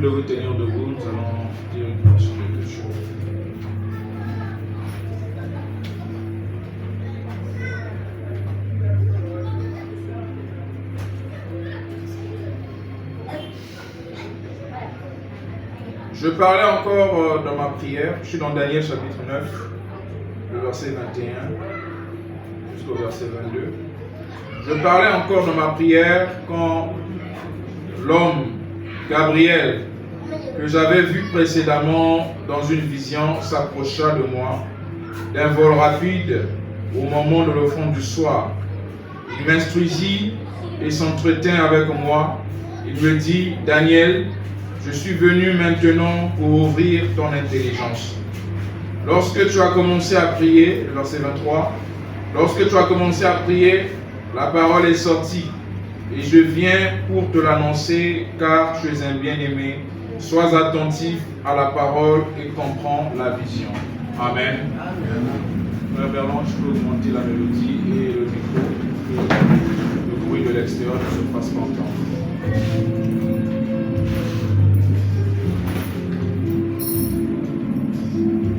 de vous tenir debout, nous allons dire une portion de deux choses. Je parlais encore dans ma prière, je suis dans Daniel chapitre 9, le verset 21 jusqu'au verset 22. Je parlais encore dans ma prière quand l'homme Gabriel, que j'avais vu précédemment dans une vision, s'approcha de moi d'un vol rapide au moment de l'offrande du soir. Il m'instruisit et s'entretint avec moi. Il me dit, Daniel, je suis venu maintenant pour ouvrir ton intelligence. Lorsque tu as commencé à prier, le verset 23, lorsque tu as commencé à prier, la parole est sortie et je viens pour te l'annoncer car tu es un bien-aimé. Sois attentif à la parole et comprends la vision. Amen. Frère Berland, je peux augmenter la mélodie et le micro, que le bruit de l'extérieur ne se fasse pas entendre.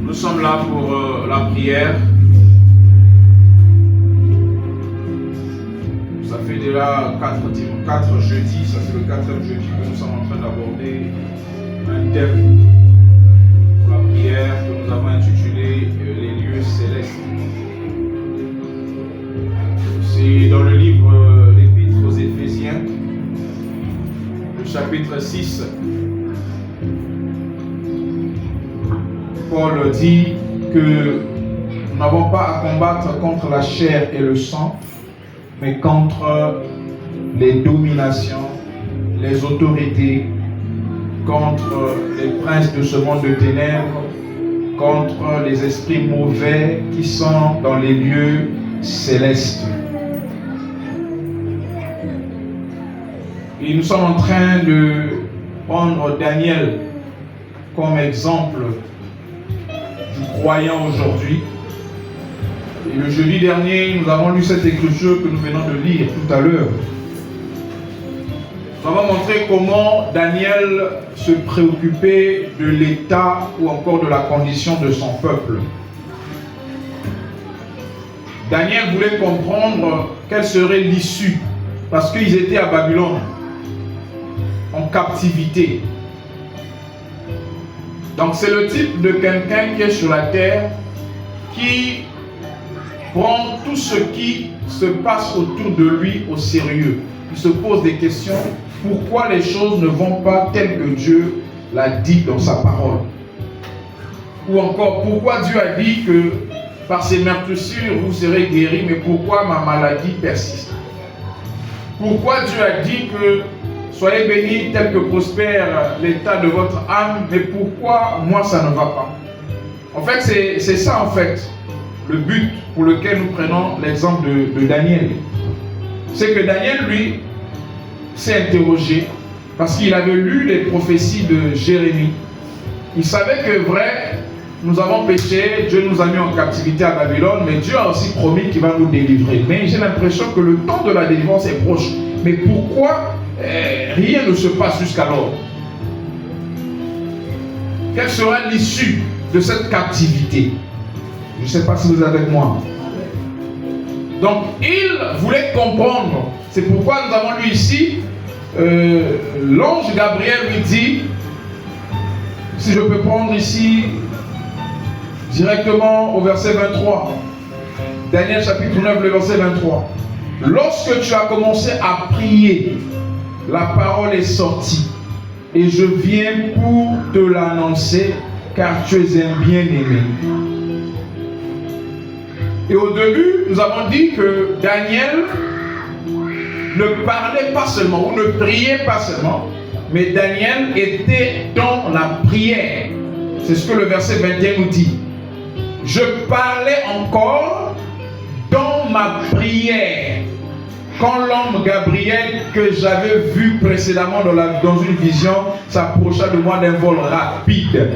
Nous sommes là pour la prière. Ça fait déjà 4 jeudis, ça c'est le 4e jeudi que nous sommes en train d'aborder un thème pour la prière que nous avons intitulé les lieux célestes. C'est dans le livre l'Épître aux Éphésiens, le chapitre 6. Paul dit que nous n'avons pas à combattre contre la chair et le sang, mais contre les dominations, les autorités, contre les princes de ce monde de ténèbres, contre les esprits mauvais qui sont dans les lieux célestes. Et nous sommes en train de prendre Daniel comme exemple du croyant aujourd'hui. Et le jeudi dernier, nous avons lu cette écriture que nous venons de lire tout à l'heure. Nous avons montré comment Daniel se préoccupait de l'état ou encore de la condition de son peuple. Daniel voulait comprendre quelle serait l'issue, parce qu'ils étaient à Babylone, en captivité. Donc c'est le type de quelqu'un qui est sur la terre, qui prend tout ce qui se passe autour de lui au sérieux. Il se pose des questions. Pourquoi les choses ne vont pas telles que Dieu l'a dit dans sa parole? Ou encore, pourquoi Dieu a dit que par ces meurtrissures vous serez guéris, mais pourquoi ma maladie persiste? Pourquoi Dieu a dit que soyez bénis tel que prospère l'état de votre âme, mais pourquoi moi ça ne va pas? En fait, c'est ça en fait le but pour lequel nous prenons l'exemple de Daniel. C'est que Daniel, lui, s'est interrogé parce qu'il avait lu les prophéties de Jérémie. Il savait que vrai, nous avons péché, Dieu nous a mis en captivité à Babylone, mais Dieu a aussi promis qu'il va nous délivrer. Mais j'ai l'impression que le temps de la délivrance est proche. Mais pourquoi rien ne se passe jusqu'alors? Quelle sera l'issue de cette captivité? Je ne sais pas si vous êtes avec moi. Donc, il voulait comprendre. C'est pourquoi nous avons lu ici, l'ange Gabriel lui dit, si je peux prendre ici, directement au verset 23, Daniel chapitre 9, le verset 23. Lorsque tu as commencé à prier, la parole est sortie, et je viens pour te l'annoncer, car tu es un bien-aimé. Et au début, nous avons dit que Daniel ne parlait pas seulement, ou ne priait pas seulement, mais Daniel était dans la prière. C'est ce que le verset 21 nous dit. Je parlais encore dans ma prière. Quand l'homme Gabriel, que j'avais vu précédemment dans une vision, s'approcha de moi d'un vol rapide.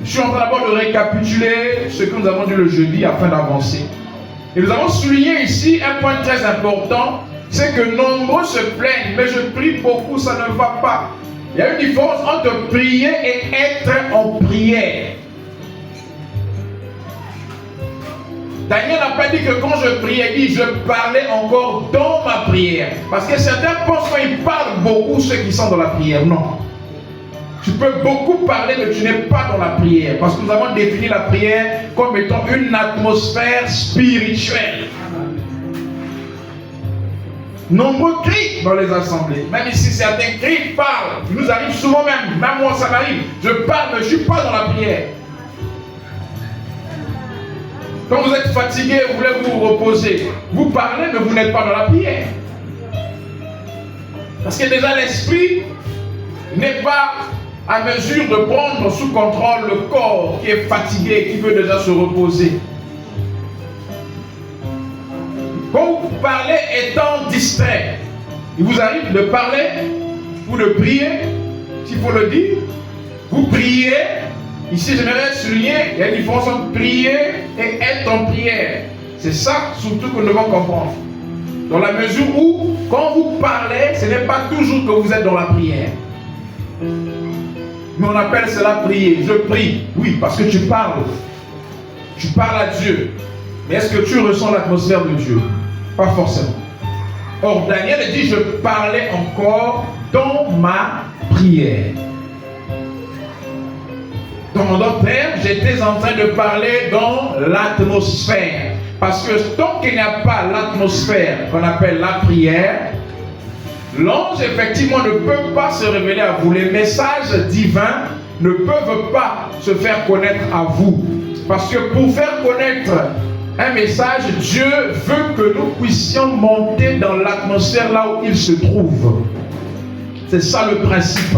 Je suis en train d'abord de récapituler ce que nous avons dit le jeudi afin d'avancer. Et nous avons souligné ici un point très important, c'est que nombreux se plaignent, mais je prie beaucoup, ça ne va pas. Il y a une différence entre prier et être en prière. Daniel n'a pas dit que quand je priais, il dit je parlais encore dans ma prière. Parce que certains pensent qu'ils parlent beaucoup, ceux qui sont dans la prière. Non. Tu peux beaucoup parler, mais tu n'es pas dans la prière. Parce que nous avons défini la prière comme étant une atmosphère spirituelle. Nombreux crient dans les assemblées. Même ici, certains crient, parlent. Il nous arrive souvent même moi ça m'arrive. Je parle, mais je ne suis pas dans la prière. Quand vous êtes fatigué, vous voulez vous reposer. Vous parlez, mais vous n'êtes pas dans la prière. Parce que déjà l'esprit n'est pas à mesure de prendre sous contrôle le corps qui est fatigué, qui veut déjà se reposer. Quand vous parlez étant distrait, il vous arrive de parler ou de prier, s'il faut le dire. Vous priez. Ici, j'aimerais souligner, il y a une différence entre prier et être en prière. C'est ça surtout que nous devons comprendre. Dans la mesure où, quand vous parlez, ce n'est pas toujours que vous êtes dans la prière. Mais on appelle cela prier. Je prie. Oui, parce que tu parles. Tu parles à Dieu. Mais est-ce que tu ressens l'atmosphère de Dieu? Pas forcément. Or, Daniel dit, je parlais encore dans ma prière. Dans d'autres termes, j'étais en train de parler dans l'atmosphère. Parce que tant qu'il n'y a pas l'atmosphère qu'on appelle la prière, l'ange effectivement ne peut pas se révéler à vous. Les messages divins ne peuvent pas se faire connaître à vous. Parce que pour faire connaître un message, Dieu veut que nous puissions monter dans l'atmosphère là où il se trouve. C'est ça le principe.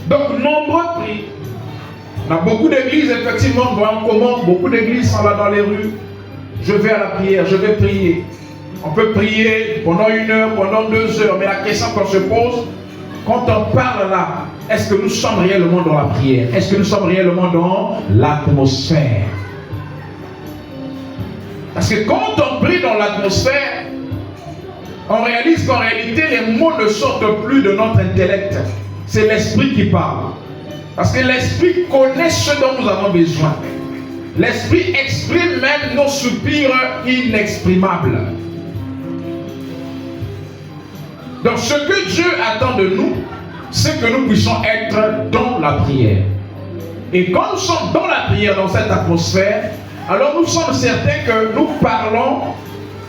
Donc, nombreux prient. On a beaucoup d'églises, effectivement, on commande, beaucoup d'églises sont là dans les rues. Je vais à la prière, je vais prier. On peut prier pendant 1 heure, pendant 2 heures, mais la question qu'on se pose, quand on parle là, est-ce que nous sommes réellement dans la prière? Est-ce que nous sommes réellement dans l'atmosphère? Parce que quand on prie dans l'atmosphère, on réalise qu'en réalité, les mots ne sortent plus de notre intellect. C'est l'esprit qui parle. Parce que l'esprit connaît ce dont nous avons besoin. L'esprit exprime même nos soupirs inexprimables. Donc ce que Dieu attend de nous, c'est que nous puissions être dans la prière. Et quand nous sommes dans la prière, dans cette atmosphère, alors nous sommes certains que nous parlons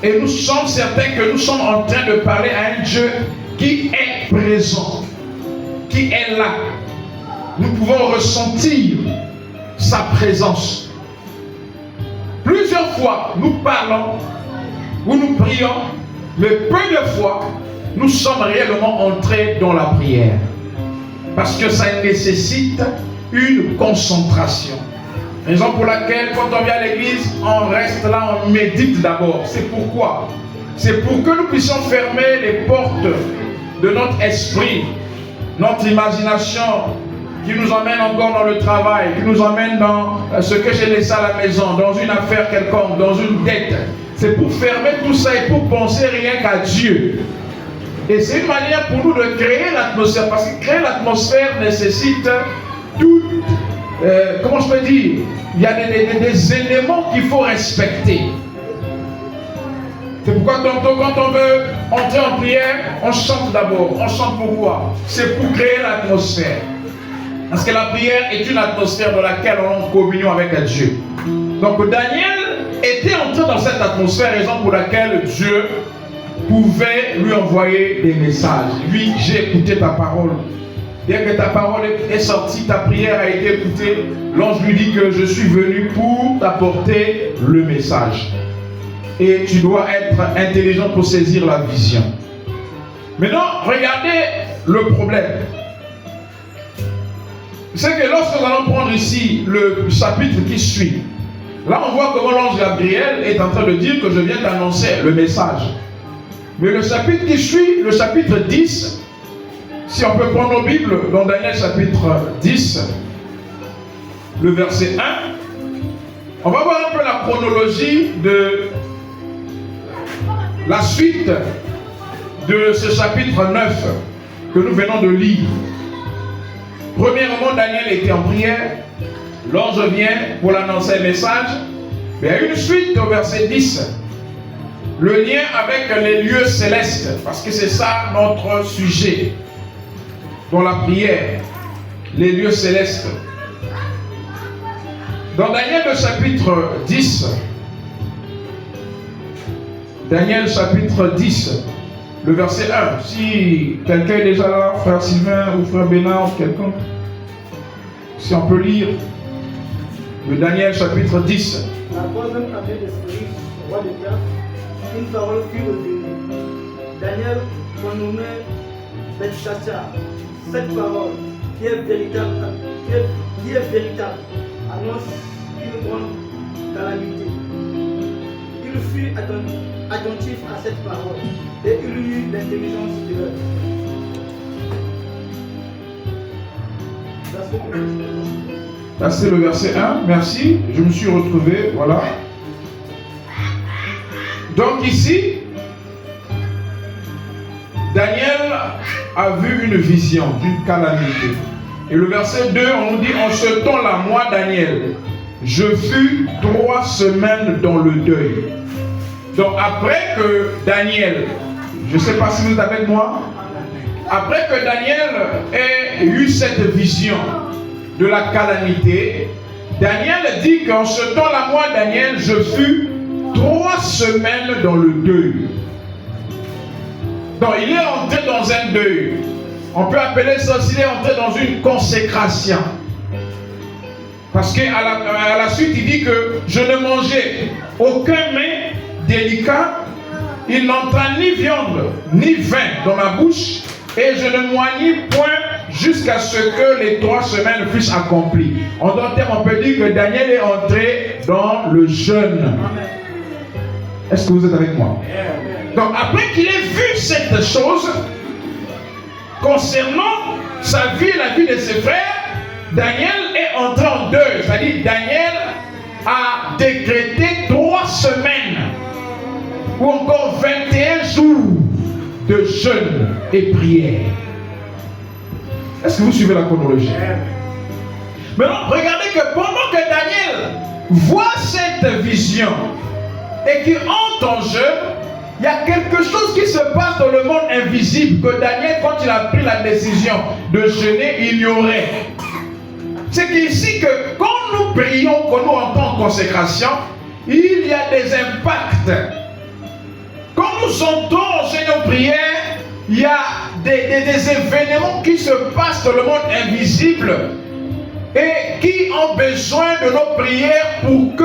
et nous sommes certains que nous sommes en train de parler à un Dieu qui est présent, qui est là. Nous pouvons ressentir sa présence. Plusieurs fois, nous parlons ou nous prions, mais peu de fois, nous sommes réellement entrés dans la prière. Parce que ça nécessite une concentration. Raison pour laquelle, quand on vient à l'église, on reste là, on médite d'abord. C'est pourquoi? C'est pour que nous puissions fermer les portes de notre esprit, notre imagination, qui nous emmène encore dans le travail, qui nous emmène dans ce que j'ai laissé à la maison, dans une affaire quelconque, dans une dette. C'est pour fermer tout ça et pour penser rien qu'à Dieu. Et c'est une manière pour nous de créer l'atmosphère, parce que créer l'atmosphère nécessite tout, comment je peux dire, il y a des éléments qu'il faut respecter. C'est pourquoi tantôt, quand on veut entrer en prière, on chante d'abord. On chante pourquoi? C'est pour créer l'atmosphère. Parce que la prière est une atmosphère dans laquelle on est en communion avec Dieu. Donc Daniel était entré dans cette atmosphère, raison pour laquelle Dieu pouvait lui envoyer des messages. Lui, j'ai écouté ta parole. Dès que ta parole est sortie, ta prière a été écoutée, l'ange lui dit que je suis venu pour t'apporter le message. Et tu dois être intelligent pour saisir la vision. Maintenant, regardez le problème. C'est que lorsque nous allons prendre ici le chapitre qui suit, là on voit comment l'ange Gabriel est en train de dire que je viens d'annoncer le message. Mais le chapitre qui suit, le chapitre 10, si on peut prendre nos Bibles, dans Daniel chapitre 10, le verset 1, on va voir un peu la chronologie de la suite de ce chapitre 9 que nous venons de lire. Premièrement, Daniel était en prière. L'ange vient pour l'annoncer le message. Mais il y a une suite au verset 10. Le lien avec les lieux célestes, parce que c'est ça notre sujet dans la prière, les lieux célestes. Dans Daniel le chapitre 10, Daniel chapitre 10, le verset 1, si quelqu'un est déjà là, frère Sylvain ou frère Bénard ou quelqu'un, si on peut lire le Daniel chapitre 10. La troisième année d'esprit, roi de Perse, une parole fut revenue. Daniel renommé Belteshazzar. Cette parole, qui est véritable, annonce une grande calamité. Il fut attentif à cette parole et il eut l'intelligence de l'œuvre. Là, c'est le verset 1. Merci. Je me suis retrouvé. Voilà. Donc ici, Daniel a vu une vision d'une calamité. Et le verset 2, on nous dit, en ce temps-là, moi, Daniel, je fus 3 semaines dans le deuil. Donc après que Daniel, je ne sais pas si vous êtes avec moi, après que Daniel ait eu cette vision de la calamité, Daniel dit qu'en ce temps-là, moi, Daniel, je fus 3 semaines dans le deuil. Donc il est entré dans un deuil. On peut appeler ça, s'il est entré dans une consécration. Parce qu'à la suite, il dit que je ne mangeais aucun mets délicat. Il n'entra ni viande, ni vin dans ma bouche. Et je ne moignis point jusqu'à ce que les 3 semaines fussent accomplies. En d'autres termes, on peut dire que Daniel est entré dans le jeûne. Est-ce que vous êtes avec moi? Donc après qu'il ait vu cette chose, concernant sa vie et la vie de ses frères, Daniel est entré en deuil. C'est-à-dire Daniel a décrété 3 semaines ou encore 21 jours de jeûne et prière. Est-ce que vous suivez la chronologie? Maintenant, regardez que pendant que Daniel voit cette vision et qu'il entre en jeûne, il y a quelque chose qui se passe dans le monde invisible que Daniel, quand il a pris la décision de jeûner, ignorait. C'est qu'ici, que quand nous prions, quand nous entrons en consécration, il y a des impacts. Quand nous entrons en jeûne et en prière, il y a des événements qui se passent dans le monde invisible et qui ont besoin de nos prières pour que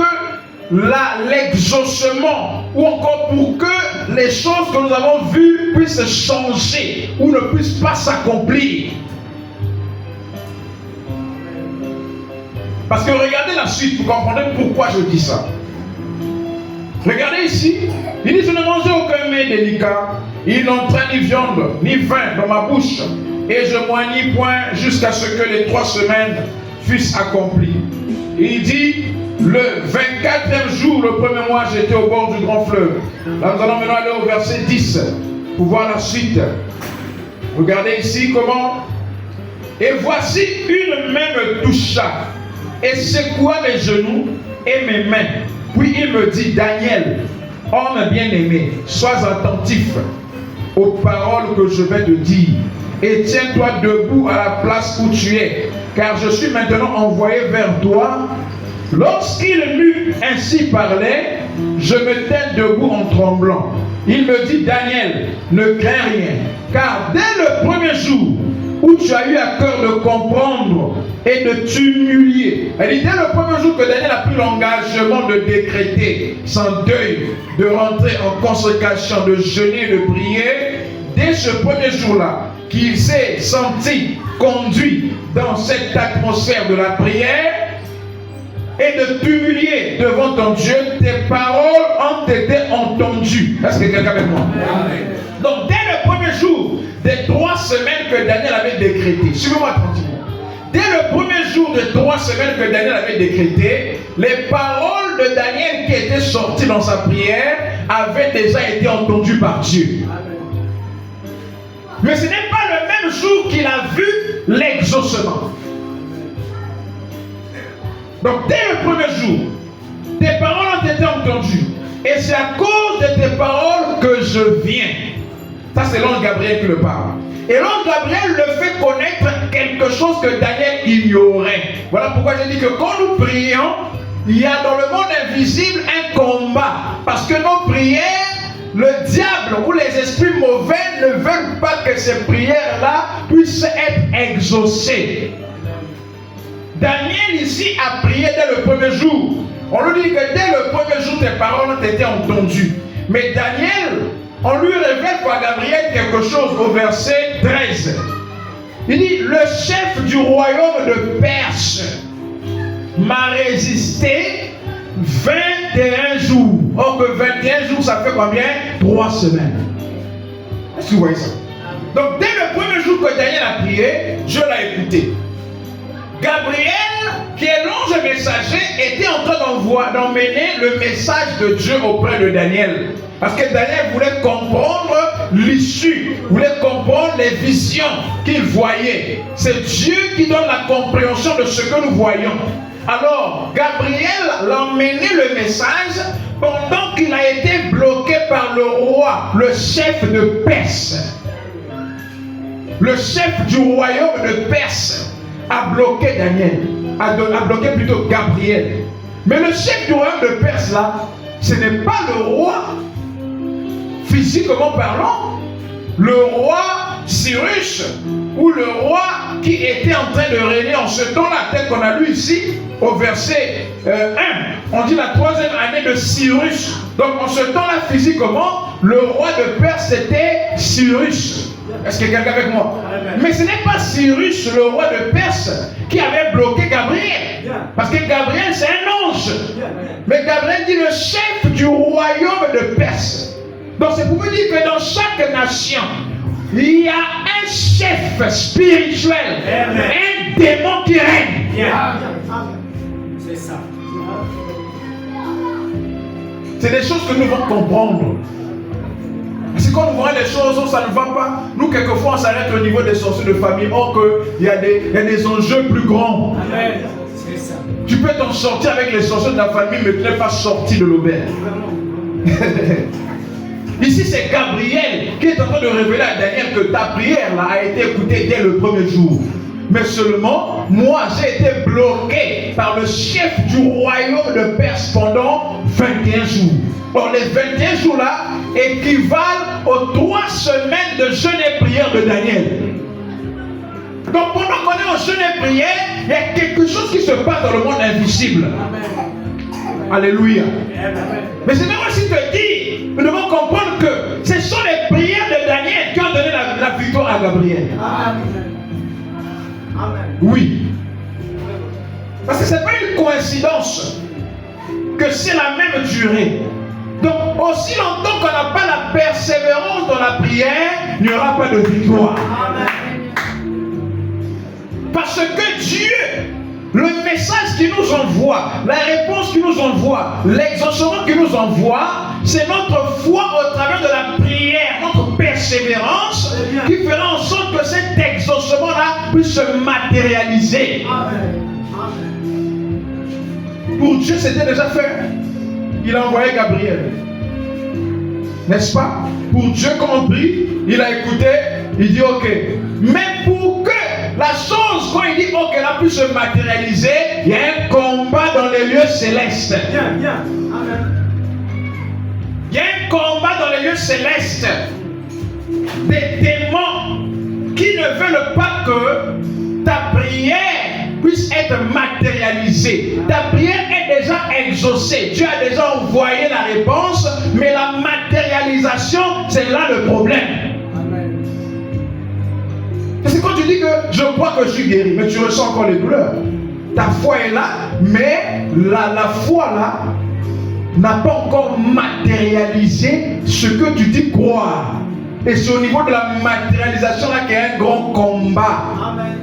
l'exaucement ou encore pour que les choses que nous avons vues puissent changer ou ne puissent pas s'accomplir. Parce que regardez la suite, vous comprenez pourquoi je dis ça. Regardez ici, il dit je ne mangeais aucun mets délicat, il n'entrait ni viande ni vin dans ma bouche, et je moignis point jusqu'à ce que les 3 semaines fussent accomplies. Il dit le 24e jour, le premier mois, j'étais au bord du grand fleuve. Là, nous allons maintenant aller au verset 10 pour voir la suite. Regardez ici comment. Et voici une main me toucha et secoua mes genoux et mes mains. Puis il me dit, Daniel, homme bien-aimé, sois attentif aux paroles que je vais te dire et tiens-toi debout à la place où tu es, car je suis maintenant envoyé vers toi. Lorsqu'il m'eut ainsi parlé, je me tins debout en tremblant. Il me dit, Daniel, ne crains rien, car dès le premier jour où tu as eu à cœur de comprendre et de t'humilier, elle dit, dès le premier jour que Daniel a pris l'engagement de décréter son deuil, de rentrer en consécration, de jeûner, de prier, dès ce premier jour-là, qu'il s'est senti conduit dans cette atmosphère de la prière, et de t'humilier devant ton Dieu, tes paroles ont été entendues. Est-ce que quelqu'un avec moi? Amen. Donc dès le premier jour des 3 semaines que Daniel avait décrété, suivez-moi tranquillement. Dès le premier jour des 3 semaines que Daniel avait décrété, les paroles de Daniel qui étaient sorties dans sa prière avaient déjà été entendues par Dieu. Amen. Mais ce n'est pas le même jour qu'il a vu l'exaucement. Donc dès le premier jour, tes paroles ont été entendues. Et c'est à cause de tes paroles que je viens. Ça c'est l'ange Gabriel qui le parle. Et l'ange Gabriel le fait connaître quelque chose que Daniel ignorait. Voilà pourquoi j'ai dit que quand nous prions, il y a dans le monde invisible un combat. Parce que nos prières, le diable ou les esprits mauvais ne veulent pas que ces prières-là puissent être exaucées. Daniel ici a prié dès le premier jour. On lui dit que dès le premier jour, tes paroles ont été entendues. Mais Daniel, on lui révèle par Gabriel quelque chose au verset 13. Il dit, le chef du royaume de Perse m'a résisté 21 jours. Or que 21 jours, ça fait combien? 3 semaines. Est-ce que vous voyez ça? Donc dès le premier jour que Daniel a prié, Dieu l'a écouté. Gabriel, qui est l'ange messager, était en train d'emmener le message de Dieu auprès de Daniel. Parce que Daniel voulait comprendre l'issue, voulait comprendre les visions qu'il voyait. C'est Dieu qui donne la compréhension de ce que nous voyons. Alors, Gabriel l'a emmené le message pendant qu'il a été bloqué par le roi, le chef de Perse. Le chef du royaume de Perse a bloqué Daniel, a bloqué plutôt Gabriel. Mais le chef du royaume de Perse là, ce n'est pas le roi, physiquement parlant, le roi Cyrus ou le roi qui était en train de régner en ce temps-là, tel qu'on a lu ici au verset 1. On dit la 3e année de Cyrus. Donc en ce temps-là, physiquement, le roi de Perse c'était Cyrus. Est-ce que quelqu'un avec moi? Mais ce n'est pas Cyrus, le roi de Perse, qui avait bloqué Gabriel. Parce que Gabriel, c'est un ange. Mais Gabriel dit le chef du royaume de Perse. Donc c'est pour vous dire que dans chaque nation, il y a un chef spirituel, un démon qui règne. C'est ça. C'est des choses que nous devons comprendre. Parce que quand nous voyons des choses, ça ne va pas. Nous, quelquefois, on s'arrête au niveau des sorciers de famille. Or, qu'il y a des enjeux plus grands. Amen. C'est ça. Tu peux t'en sortir avec les sorciers de la famille, mais tu n'es pas sorti de l'auberge. Ici, c'est Gabriel qui est en train de révéler à Daniel que ta prière là, a été écoutée dès le premier jour. Mais seulement, moi, j'ai été bloqué par le chef du royaume de Perse pendant 21 jours. Or, les 21 jours-là équivalent aux 3 semaines de jeûne et prière de Daniel. Donc, pendant qu'on est en jeûne et prière, il y a quelque chose qui se passe dans le monde invisible. Amen. Alléluia. Amen. Mais c'est même aussi te dire, nous devons comprendre que ce sont les prières de Daniel qui ont donné la victoire à Gabriel. Amen. Amen. Oui. Parce que ce n'est pas une coïncidence que c'est la même durée. Donc, aussi longtemps qu'on n'a pas la persévérance dans la prière, il n'y aura pas de victoire. Amen. Parce que Dieu, le message qu'il nous envoie, la réponse qu'il nous envoie, l'exaucement qu'il nous envoie, c'est notre foi au travers de la prière, notre persévérance, qui fera en sorte que cet exaucement-là puisse se matérialiser. Amen. Pour Dieu, c'était déjà fait. Il a envoyé Gabriel. N'est-ce pas? Pour Dieu, quand on prie, il a écouté, il dit ok. Mais pour que la chose, quand il dit ok, elle puisse se matérialiser, il y a un combat dans les lieux célestes. Bien. Amen. Il y a un combat dans les lieux célestes. Des démons qui ne veulent pas que ta prière puisse être matérialisée. Ta prière est déjà exaucée. Dieu a déjà envoyé la réponse, mais la matérialisation, c'est là le problème. Amen. Parce que quand tu dis que je crois que je suis guéri, mais tu ressens encore les douleurs. Ta foi est là, mais la foi là n'a pas encore matérialisé ce que tu dis croire. Et c'est au niveau de la matérialisation là qu'il y a un grand combat. Amen.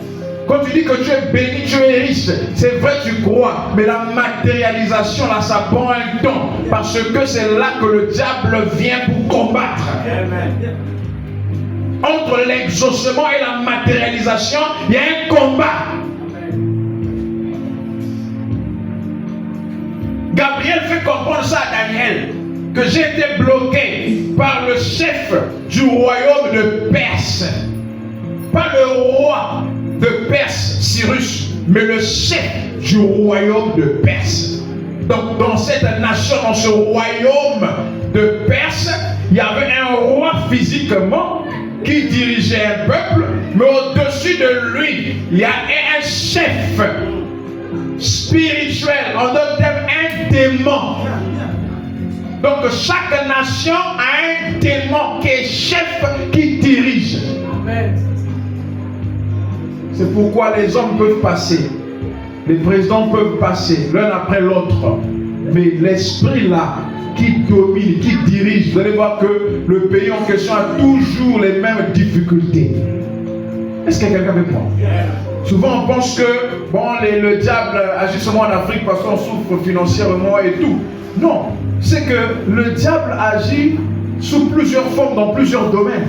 Quand tu dis que tu es béni, tu es riche, c'est vrai, tu crois, mais la matérialisation là, ça prend un temps, parce que c'est là que le diable vient pour combattre. Amen. entre l'exaucement et la matérialisation, il y a un combat. Gabriel fait comprendre ça à Daniel, que j'ai été bloqué par le chef du royaume de Perse. Pas le roi de Perse, Cyrus, mais le chef du royaume de Perse. Donc dans cette nation, dans ce royaume de Perse, il y avait un roi physiquement qui dirigeait un peuple, mais au-dessus de lui, il y a un chef spirituel, en d'autres termes, un démon. Donc chaque nation a un démon qui est chef, qui dirige. C'est pourquoi les hommes peuvent passer, les présidents peuvent passer l'un après l'autre, mais l'esprit là qui domine, qui dirige, vous allez voir que le pays en question a toujours les mêmes difficultés. Est-ce qu'il y a quelqu'un avec moi? Souvent on pense que bon, le diable agit seulement en Afrique parce qu'on souffre financièrement et tout. Non, c'est que le diable agit sous plusieurs formes, dans plusieurs domaines.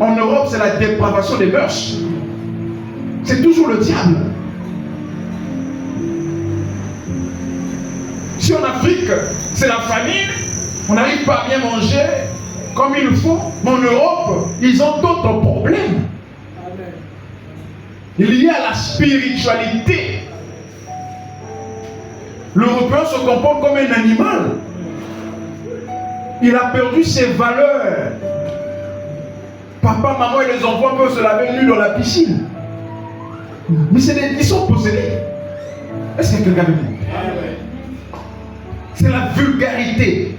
En Europe, c'est la dépravation des mœurs. C'est toujours le diable. Si en Afrique, c'est la famine, on n'arrive pas à bien manger comme il faut, mais en Europe, ils ont d'autres problèmes. Liés à la spiritualité. L'Européen se comporte comme un animal. Il a perdu ses valeurs. Papa, maman et les enfants peuvent se laver nus dans la piscine. Mais ils sont possédés. Est-ce que quelqu'un veut dire? C'est la vulgarité.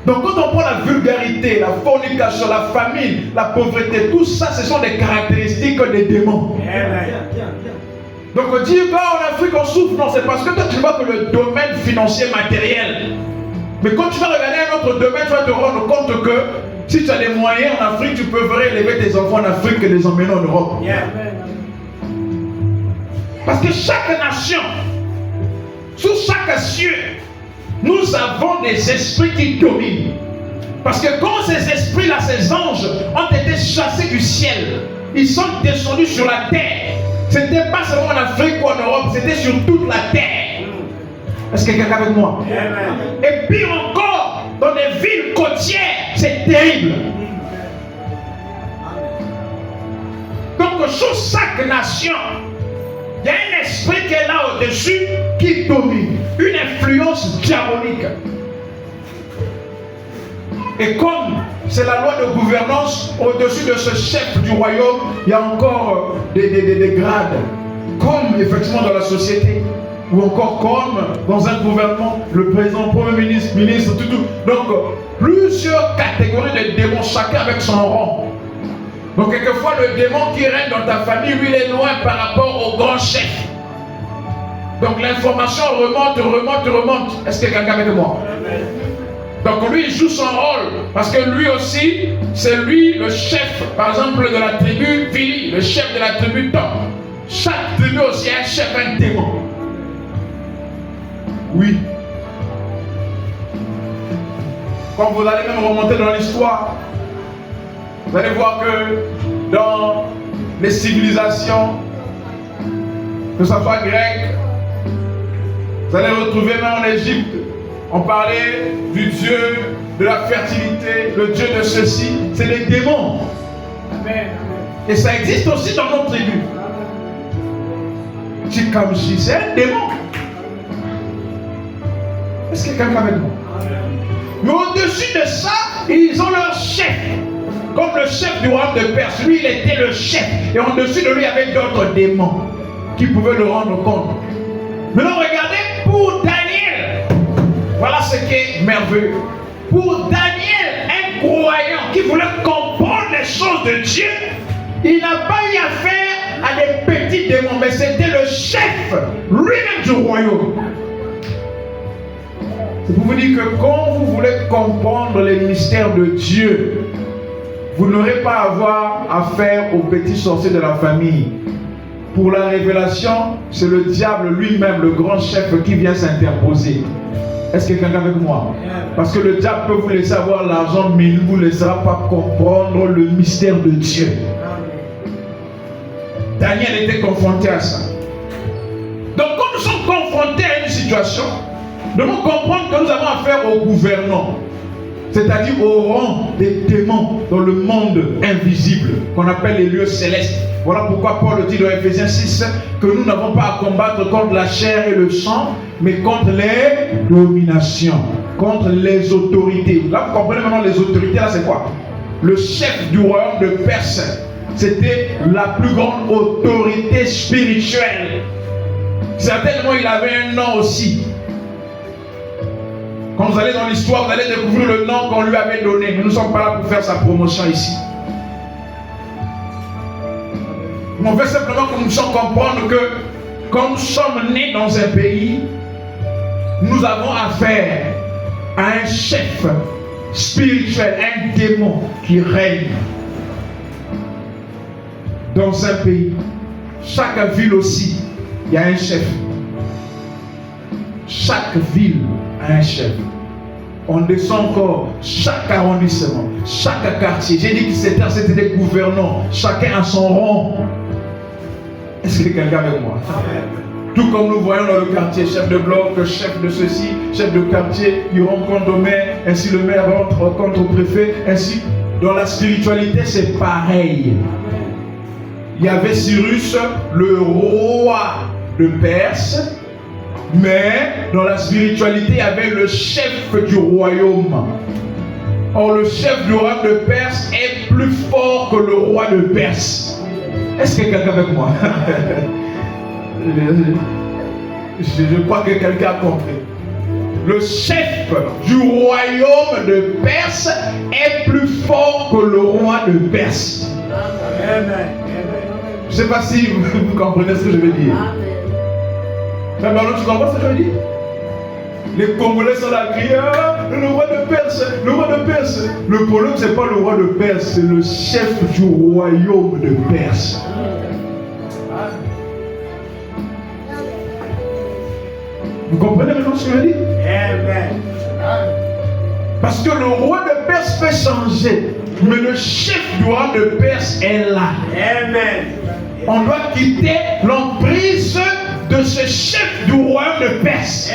Donc quand on prend la vulgarité, la fornication, la famine, la pauvreté, tout ça, ce sont des caractéristiques des démons. Donc on dit qu'en Afrique on souffre, non, c'est parce que toi tu vois que le domaine financier matériel. Mais quand tu vas regarder un autre domaine, tu vas te rendre compte que si tu as les moyens en Afrique, tu peux vraiment élever tes enfants en Afrique et les emmener en Europe. Parce que chaque nation, sous chaque cieux, nous avons des esprits qui dominent. Parce que quand ces esprits-là, ces anges, ont été chassés du ciel, ils sont descendus sur la terre. Ce n'était pas seulement en Afrique ou en Europe, c'était sur toute la terre. Est-ce que quelqu'un avec moi? Et pire encore, dans les villes côtières, c'est terrible. Donc, sur chaque nation, il y a un esprit qui est là au-dessus qui domine, une influence diabolique. Et comme c'est la loi de gouvernance, au-dessus de ce chef du royaume, il y a encore des grades, comme effectivement dans la société, ou encore comme dans un gouvernement, le président, le premier ministre, tout. Donc, plusieurs catégories de démons, chacun avec son rang. Donc quelquefois le démon qui règne dans ta famille, lui il est loin par rapport au grand chef. Donc l'information remonte. Est-ce que quelqu'un avec moi? Donc lui il joue son rôle. Parce que lui aussi, c'est lui le chef, par exemple de la tribu Vili, le chef de la tribu Tom. Chaque tribu aussi a un chef, un démon. Oui. Quand vous allez même remonter dans l'histoire, vous allez voir que dans les civilisations, que ce soit grecques, vous allez retrouver même en Égypte, on parlait du dieu de la fertilité, le dieu de ceci, c'est les démons. Amen. Et ça existe aussi dans notre tribu. Chikamchi, c'est un démon. Est-ce que quelqu'un avec moi? Mais au-dessus de ça, ils ont leur chef. Comme le chef du royaume de Perse, lui il était le chef. Et en dessus de lui, il y avait d'autres démons qui pouvaient le rendre compte. Maintenant, regardez pour Daniel. Voilà ce qui est merveilleux. Pour Daniel, un croyant qui voulait comprendre les choses de Dieu, il n'a pas eu affaire à des petits démons, mais c'était le chef lui-même du royaume. C'est pour vous dire que quand vous voulez comprendre les mystères de Dieu, vous n'aurez pas à avoir affaire aux petits sorciers de la famille. Pour la révélation, c'est le diable lui-même, le grand chef, qui vient s'interposer. Est-ce que quelqu'un est avec moi? Parce que le diable peut vous laisser avoir l'argent, mais il ne vous laissera pas comprendre le mystère de Dieu. Daniel était confronté à ça. Donc quand nous sommes confrontés à une situation, nous devons comprendre que nous avons affaire au gouvernant, c'est-à-dire au rang des démons dans le monde invisible, qu'on appelle les lieux célestes. Voilà pourquoi Paul dit dans Ephésiens 6 que nous n'avons pas à combattre contre la chair et le sang, mais contre les dominations, contre les autorités. Là, vous comprenez maintenant les autorités, là c'est quoi? Le chef du royaume de Perse, c'était la plus grande autorité spirituelle. Certainement, il avait un nom aussi. Quand vous allez dans l'histoire, vous allez découvrir le nom qu'on lui avait donné. Mais nous ne sommes pas là pour faire sa promotion ici. On veut simplement que nous puissions comprendre que quand nous sommes nés dans un pays, nous avons affaire à un chef spirituel, un démon qui règne dans un pays. Chaque ville aussi, il y a un chef. Chaque ville a un chef. On descend encore, chaque arrondissement, chaque quartier. J'ai dit que c'était des gouvernants, chacun a son rang. Est-ce que quelqu'un avec moi? Tout comme nous voyons dans le quartier, chef de bloc, chef de ceci, chef de quartier, il rencontre au maire, ainsi le maire rencontre au préfet, ainsi. Dans la spiritualité, c'est pareil. Il y avait Cyrus, le roi de Perse, mais dans la spiritualité, il y avait le chef du royaume. Or, le chef du royaume de Perse est plus fort que le roi de Perse. Est-ce que quelqu'un avec moi? Je crois que quelqu'un a compris. Le chef du royaume de Perse est plus fort que le roi de Perse. Amen. Je ne sais pas si vous comprenez ce que je veux dire. Mais alors, tu comprends ce que je veux dire? Les Congolais sont là à crier, le roi de Perse, le roi de Perse. Le problème, ce n'est pas le roi de Perse, c'est le chef du royaume de Perse. Vous comprenez maintenant ce que je veux dire? Parce que le roi de Perse peut changer, mais le chef du roi de Perse est là. On doit quitter l'emprise de ce chef du royaume de Perse.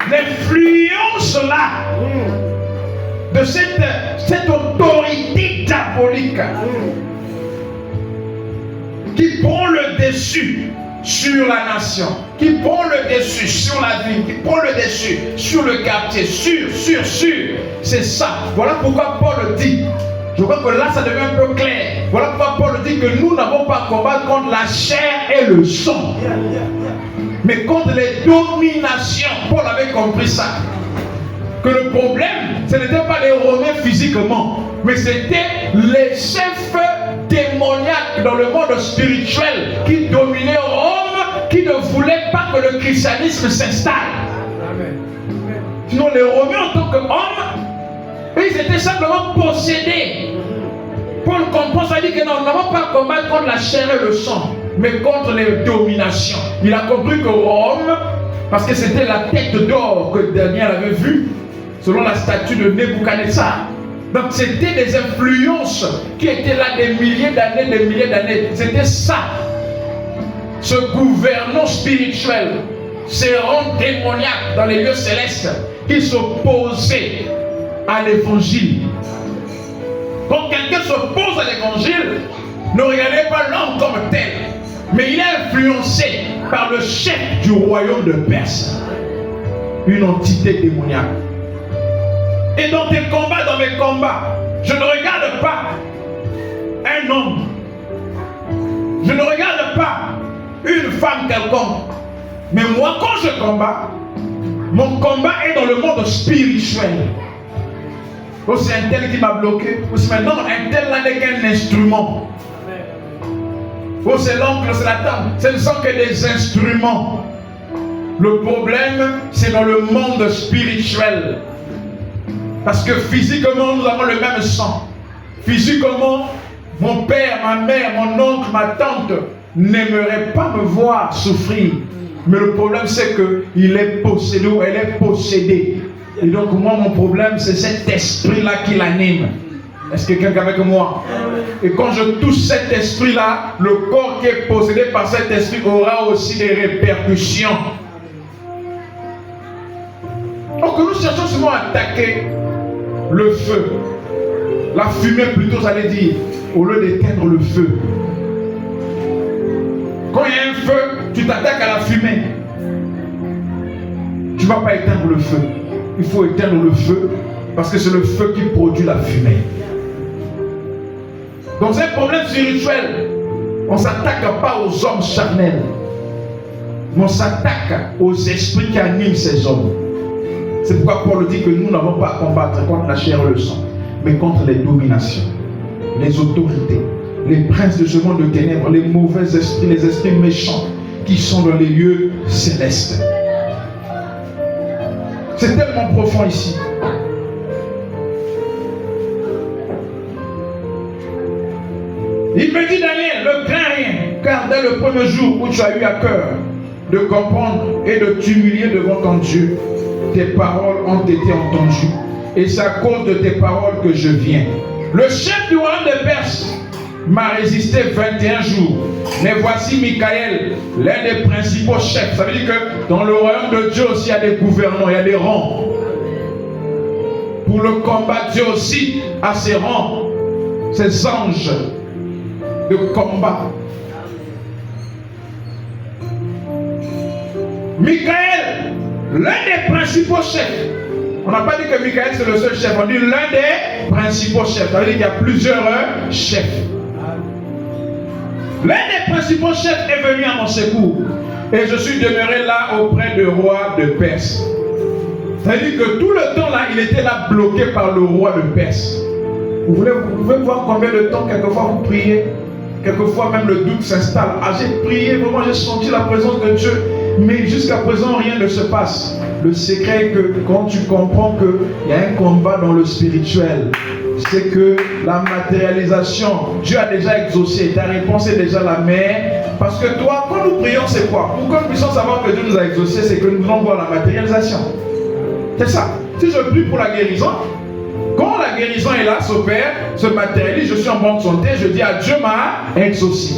L'influence là de cette autorité diabolique qui prend le dessus sur la nation, qui prend le dessus sur la ville, qui prend le dessus sur le quartier, sur. C'est ça. Voilà pourquoi Paul dit, je crois que là ça devient un peu clair. Voilà pourquoi Paul dit que nous n'avons pas à combattre contre la chair et le sang, mais contre les dominations. Paul avait compris ça. Que le problème, ce n'était pas les Romains physiquement, mais c'était les chefs démoniaques dans le monde spirituel qui dominaient Rome, qui ne voulaient pas que le christianisme s'installe. Sinon, les Romains en tant qu'hommes, ils étaient simplement possédés. Paul comprend, ça dit que non, nous n'avons pas à combattre contre la chair et le sang, mais contre les dominations. Il a compris que Rome, parce que c'était la tête d'or que Daniel avait vue, selon la statue de Nebuchadnezzar. Donc c'était des influences qui étaient là des milliers d'années. C'était ça. Ce gouvernant spirituel, ces rangs démoniaques dans les lieux célestes, qui s'opposaient à l'évangile. Quand quelqu'un s'oppose à l'évangile, ne regardez pas l'homme comme tel, mais il est influencé par le chef du royaume de Perse, une entité démoniaque. Et dans tes combats, dans mes combats, je ne regarde pas un homme, je ne regarde pas une femme quelconque, mais moi quand je combats, mon combat est dans le monde spirituel. Oh, c'est un tel qui m'a bloqué. Oh, c'est maintenant un tel là n'est qu'un instrument. Oh, c'est l'oncle, c'est la tante. Ce ne sont que des instruments. Le problème, c'est dans le monde spirituel. Parce que physiquement, nous avons le même sang. Physiquement, mon père, ma mère, mon oncle, ma tante n'aimeraient pas me voir souffrir. Mais le problème, c'est qu'il est possédé ou elle est possédée. Et donc, moi, mon problème, c'est cet esprit-là qui l'anime. Est-ce que quelqu'un est avec moi? Et quand je touche cet esprit-là, le corps qui est possédé par cet esprit aura aussi des répercussions. Donc, nous cherchons souvent à attaquer le feu. La fumée, plutôt, j'allais dire, au lieu d'éteindre le feu. Quand il y a un feu, tu t'attaques à la fumée. Tu ne vas pas éteindre le feu. Il faut éteindre le feu parce que c'est le feu qui produit la fumée. Donc c'est un problème spirituel. On ne s'attaque pas aux hommes charnels, mais on s'attaque aux esprits qui animent ces hommes. C'est pourquoi Paul dit que nous n'avons pas à combattre contre la chair et le sang, mais contre les dominations, les autorités, les princes de ce monde de ténèbres, les mauvais esprits, les esprits méchants qui sont dans les lieux célestes. C'est tellement profond ici. Il me dit, Daniel, ne crains rien, car dès le premier jour où tu as eu à cœur de comprendre et de t'humilier devant ton Dieu, tes paroles ont été entendues, et c'est à cause de tes paroles que je viens. Le chef du royaume de Perse m'a résisté 21 jours, mais voici Michael, l'un des principaux chefs. Ça veut dire que dans le royaume de Dieu aussi, il y a des gouvernants, il y a des rangs. Pour le combat, Dieu aussi a ses rangs, ses anges de combat. Michael, l'un des principaux chefs. On n'a pas dit que Michael c'est le seul chef, on dit l'un des principaux chefs. Ça veut dire qu'il y a plusieurs chefs. L'un des principaux chefs est venu à mon secours et je suis demeuré là auprès du roi de Perse. Ça veut dire que tout le temps là, il était là bloqué par le roi de Perse. Vous pouvez voir combien de temps quelquefois vous priez. Quelquefois même le doute s'installe. Ah, j'ai prié, vraiment j'ai senti la présence de Dieu, mais jusqu'à présent rien ne se passe. Le secret est que quand tu comprends qu'il y a un combat dans le spirituel, c'est que la matérialisation, Dieu a déjà exaucé, ta réponse est déjà la mer. Parce que toi, quand nous prions, c'est quoi? Pour que nous puissions savoir que Dieu nous a exaucé, c'est que nous voulons voir la matérialisation. C'est ça. Si je prie pour la guérison, quand la guérison est là, s'opère, se matérialise, je suis en bonne santé, je dis à Dieu m'a exaucé.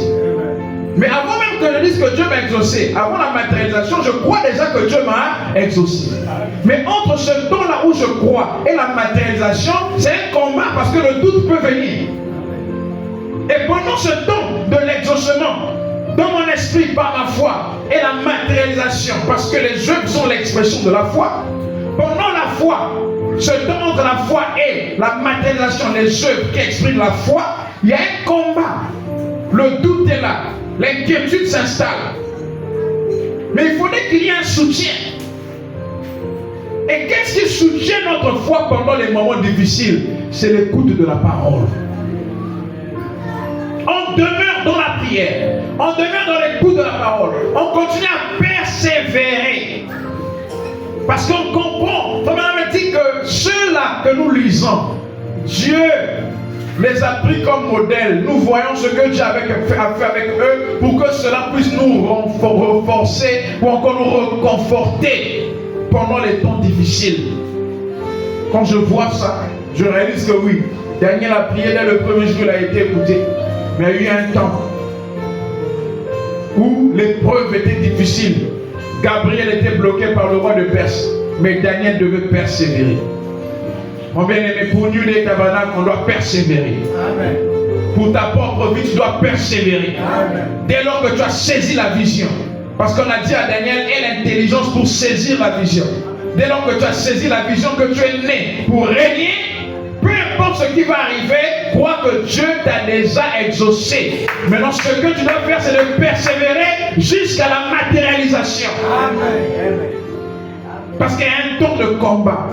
Mais avant même que je dise que Dieu m'a exaucé, avant la matérialisation, je crois déjà que Dieu m'a exaucé. Mais entre ce temps-là où je crois et la matérialisation, c'est un combat parce que le doute peut venir. Et pendant ce temps de l'exaucement, dans mon esprit par ma foi et la matérialisation, parce que les œuvres sont l'expression de la foi, pendant la foi, ce temps entre la foi et la matérialisation, les œuvres qui expriment la foi, il y a un combat. Le doute est là, l'inquiétude s'installe. Mais il faudrait qu'il y ait un soutien. Et qu'est-ce qui soutient notre foi pendant les moments difficiles? C'est l'écoute de la parole. On demeure dans la prière, on demeure dans l'écoute de la parole, on continue à persévérer. Parce qu'on comprend, Thomas dit que ceux-là que nous lisons, Dieu les a pris comme modèle. Nous voyons ce que Dieu a fait avec eux pour que cela puisse nous renforcer ou encore nous reconforter pendant les temps difficiles. Quand je vois ça, je réalise que oui, Daniel a prié dès le premier jour, il a été écouté. Mais il y a eu un temps où l'épreuve était difficile. Gabriel était bloqué par le roi de Perse, mais Daniel devait persévérer. Mon bien-aimé, pour nous les tabernacles, on doit persévérer. Amen. Pour ta propre vie, tu dois persévérer. Amen. Dès lors que tu as saisi la vision, parce qu'on a dit à Daniel, aie l'intelligence pour saisir la vision. Dès lors que tu as saisi la vision, que tu es né pour régner, peu importe ce qui va arriver, crois que Dieu t'a déjà exaucé. Maintenant, ce que tu dois faire, c'est de persévérer jusqu'à la matérialisation. Amen. Parce qu'il y a un temps de combat.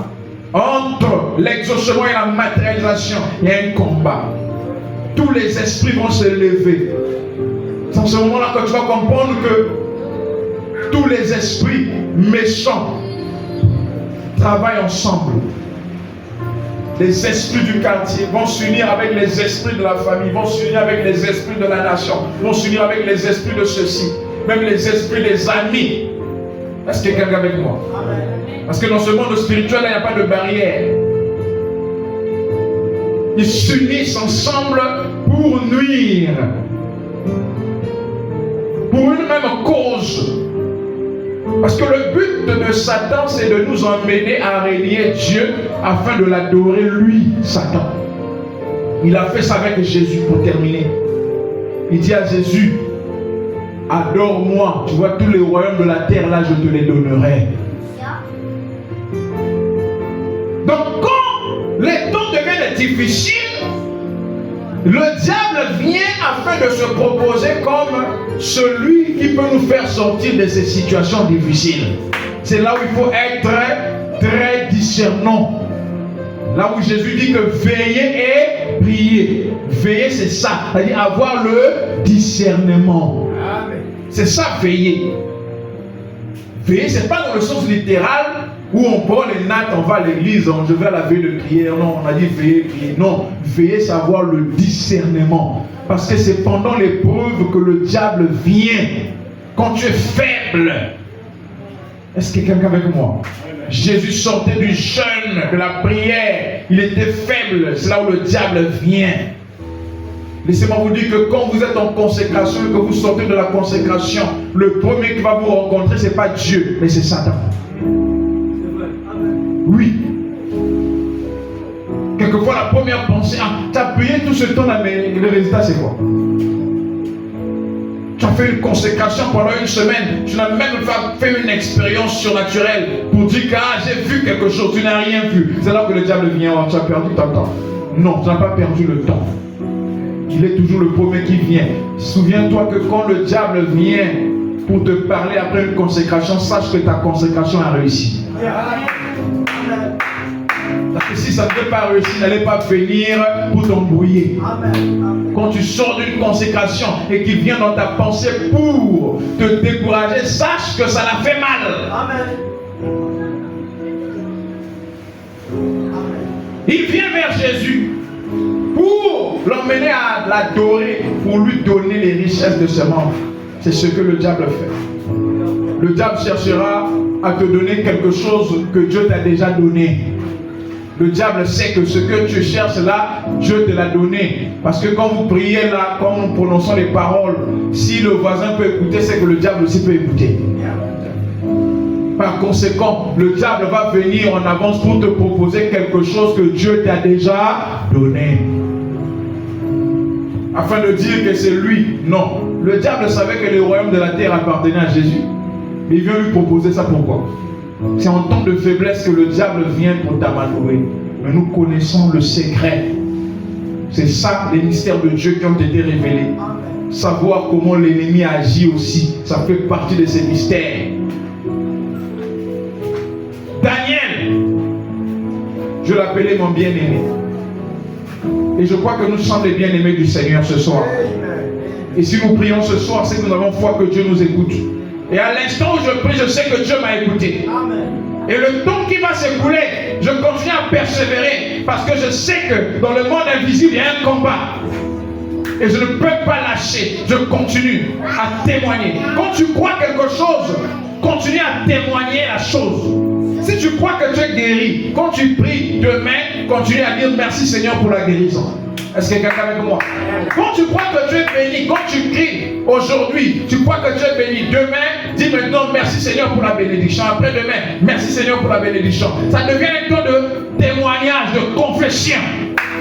Entre l'exaucement et la matérialisation, il y a un combat. Tous les esprits vont se lever. C'est en ce moment-là que tu vas comprendre que tous les esprits méchants travaillent ensemble. Les esprits du quartier vont s'unir avec les esprits de la famille, vont s'unir avec les esprits de la nation, vont s'unir avec les esprits de ceux-ci, même les esprits des amis Est-ce que quelqu'un est avec moi? Parce que dans ce monde spirituel, il n'y a pas de barrière. Ils s'unissent ensemble pour nuire. Pour une même cause. Parce que le but de Satan, c'est de nous emmener à régner Dieu afin de l'adorer, lui, Satan. Il a fait ça avec Jésus pour terminer. Il dit à Jésus, adore-moi, tu vois tous les royaumes de la terre, là je te les donnerai. Donc quand les temps deviennent difficiles, le diable vient afin de se proposer comme celui qui peut nous faire sortir de ces situations difficiles. C'est là où il faut être très, très discernant. Là où Jésus dit que veiller et prier. Veiller, c'est ça. C'est-à-dire avoir le discernement. C'est ça, veiller. Veiller, c'est pas dans le sens littéral où on prend les nattes, on va à l'église, je vais à la veille de prière. Non, on a dit veiller, prier. Non, veiller, c'est avoir le discernement. Parce que c'est pendant l'épreuve que le diable vient. Quand tu es faible. Est-ce que quelqu'un est avec moi? Jésus sortait du jeûne, de la prière. Il était faible. C'est là où le diable vient. Laissez-moi vous dire que quand vous êtes en consécration et que vous sortez de la consécration, le premier qui va vous rencontrer, ce n'est pas Dieu, mais c'est Satan. Oui. Quelquefois, la première pensée, tu as prié tout ce temps là, mais le résultat, c'est quoi? Tu as fait une consécration pendant une semaine, tu n'as même pas fait une expérience surnaturelle pour dire que j'ai vu quelque chose, tu n'as rien vu. C'est là que le diable vient, tu as perdu ton temps. Non, tu n'as pas perdu le temps. Il est toujours le premier qui vient. Souviens-toi que quand le diable vient pour te parler après une consécration, sache que ta consécration a réussi. Parce que si ça ne peut pas réussir, n'allez pas venir pour t'embrouiller. Quand tu sors d'une consécration et qu'il vient dans ta pensée pour te décourager, sache que ça l'a fait mal. Il vient vers Jésus pour l'emmener à l'adorer, pour lui donner les richesses de ses membres. C'est ce que le diable fait. Le diable cherchera à te donner quelque chose que Dieu t'a déjà donné. Le diable sait que ce que tu cherches là, Dieu te l'a donné. Parce que quand vous priez là, quand nous prononçons les paroles, si le voisin peut écouter, c'est que le diable aussi peut écouter. Par conséquent, le diable va venir en avance pour te proposer quelque chose que Dieu t'a déjà donné. Afin de dire que c'est lui. Non. Le diable savait que les royaumes de la terre appartenaient à Jésus. Il vient lui proposer ça pourquoi? C'est en temps de faiblesse que le diable vient pour t'amadouer. Mais nous connaissons le secret. C'est ça les mystères de Dieu qui ont été révélés. Savoir comment l'ennemi agit aussi. Ça fait partie de ces mystères. Daniel, je l'appelais mon bien-aimé. Et je crois que nous sommes les bien-aimés du Seigneur ce soir. Et si nous prions ce soir, c'est que nous avons foi que Dieu nous écoute. Et à l'instant où je prie, je sais que Dieu m'a écouté. Et le temps qui va s'écouler, je continue à persévérer. Parce que je sais que dans le monde invisible, il y a un combat. Et je ne peux pas lâcher. Je continue à témoigner. Quand tu crois quelque chose, continue à témoigner la chose. Si tu crois que tu es guéri, quand tu pries demain, continue à dire merci Seigneur pour la guérison. Est-ce que quelqu'un est avec moi? Quand tu crois que tu es béni, quand tu cries aujourd'hui, tu crois que tu es béni. Demain, dis maintenant merci Seigneur pour la bénédiction. Après-demain, merci Seigneur pour la bénédiction. Ça devient un temps de témoignage, de confession.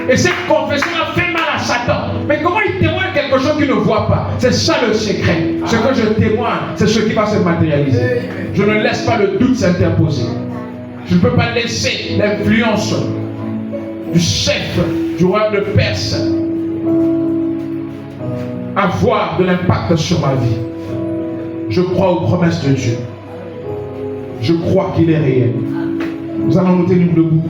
Et cette confession-là fait mal à Satan. Mais comment il témoigne quelque chose qu'il ne voit pas? C'est ça le secret. Ce que je témoigne, c'est ce qui va se matérialiser. Je ne laisse pas le doute s'interposer. Je ne peux pas laisser l'influence du chef du royaume de Perse avoir de l'impact sur ma vie. Je crois aux promesses de Dieu. Je crois qu'il est réel. Nous allons nous tenir debout.